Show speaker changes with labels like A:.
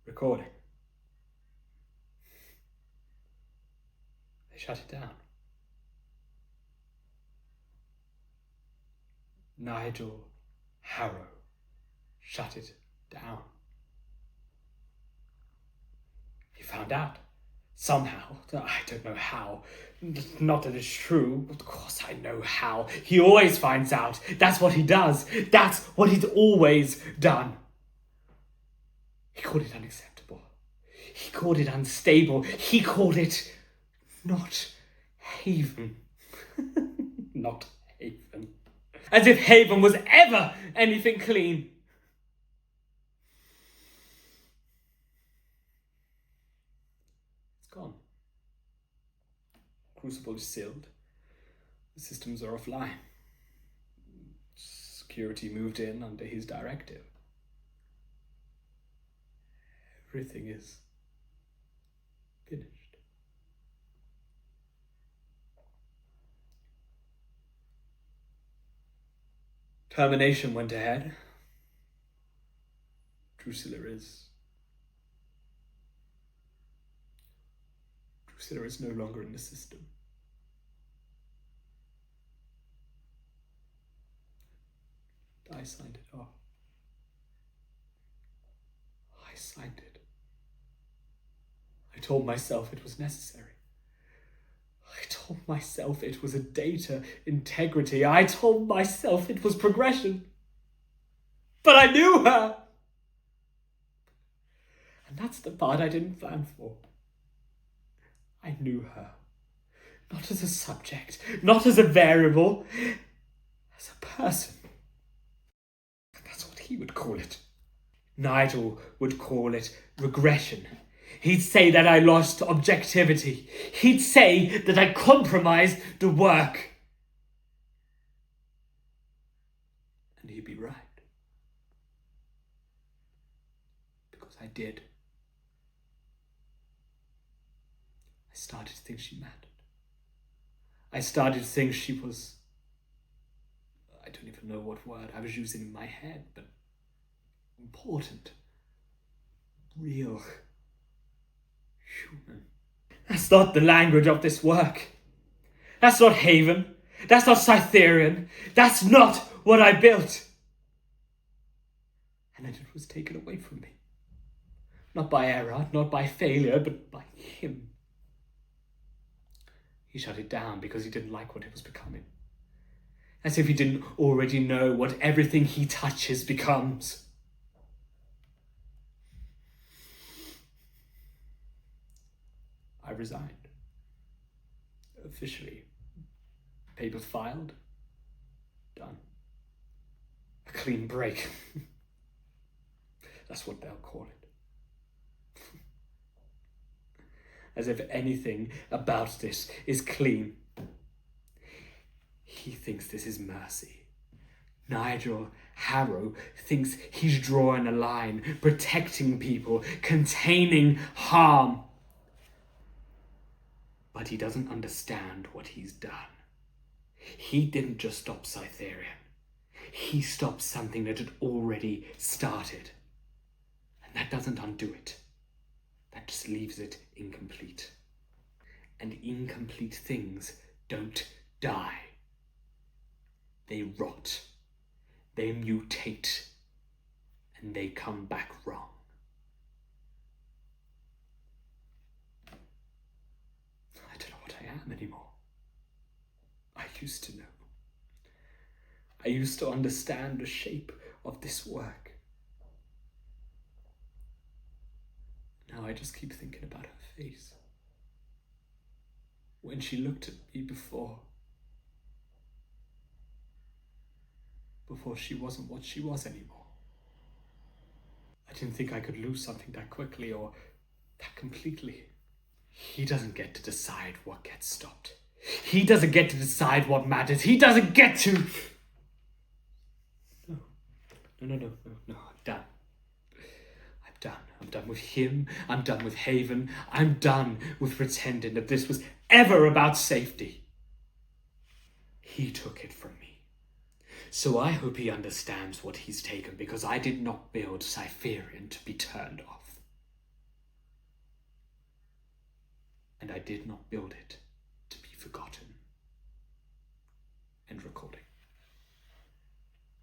A: recording. They shut it down. Nigel Harrow shut it down. He found out. Somehow. I don't know how. Not that it's true. Of course I know how. He always finds out. That's what he does. That's what he's always done. He called it unacceptable. He called it unstable. He called it not Haven. Not Haven. As if Haven was ever anything clean. It's gone. Crucible is sealed. The systems are offline. Security moved in under his directive. Everything is finished. Termination went ahead. Drusilla is no longer in the system. I signed it off. I signed it. I told myself it was necessary. I told myself it was a data integrity. I told myself it was progression. But I knew her! And that's the part I didn't plan for. I knew her. Not as a subject, not as a variable, as a person. That's what he would call it. Nigel would call it regression. He'd say that I lost objectivity. He'd say that I compromised the work. And he'd be right. Because I did. I started to think she mattered. I started to think she was... I don't even know what word I was using in my head, but important. Real. Human. That's not the language of this work. That's not Haven. That's not Cytherian. That's not what I built. And then it was taken away from me. Not by error, not by failure, but by him. He shut it down because he didn't like what it was becoming. As if he didn't already know what everything he touches becomes. I resigned. Officially. Paper filed. Done. A clean break. That's what they'll call it. As if anything about this is clean. He thinks this is mercy. Nigel Harrow thinks he's drawing a line, protecting people, containing harm. But he doesn't understand what he's done. He didn't just stop Cytherian. He stopped something that had already started. And that doesn't undo it. That just leaves it incomplete. And incomplete things don't die. They rot. They mutate. And they come back wrong. I don't know what I am anymore. I used to know. I used to understand the shape of this work. Now I just keep thinking about her face. When she looked at me before she wasn't what she was anymore. I didn't think I could lose something that quickly or that completely. He doesn't get to decide what gets stopped. He doesn't get to decide what matters. He doesn't get to... No, I'm done. I'm done with him. I'm done with Haven. I'm done with pretending that this was ever about safety. He took it from me. So I hope he understands what he's taken, because I did not build Cytherian to be turned off. and I did not build it.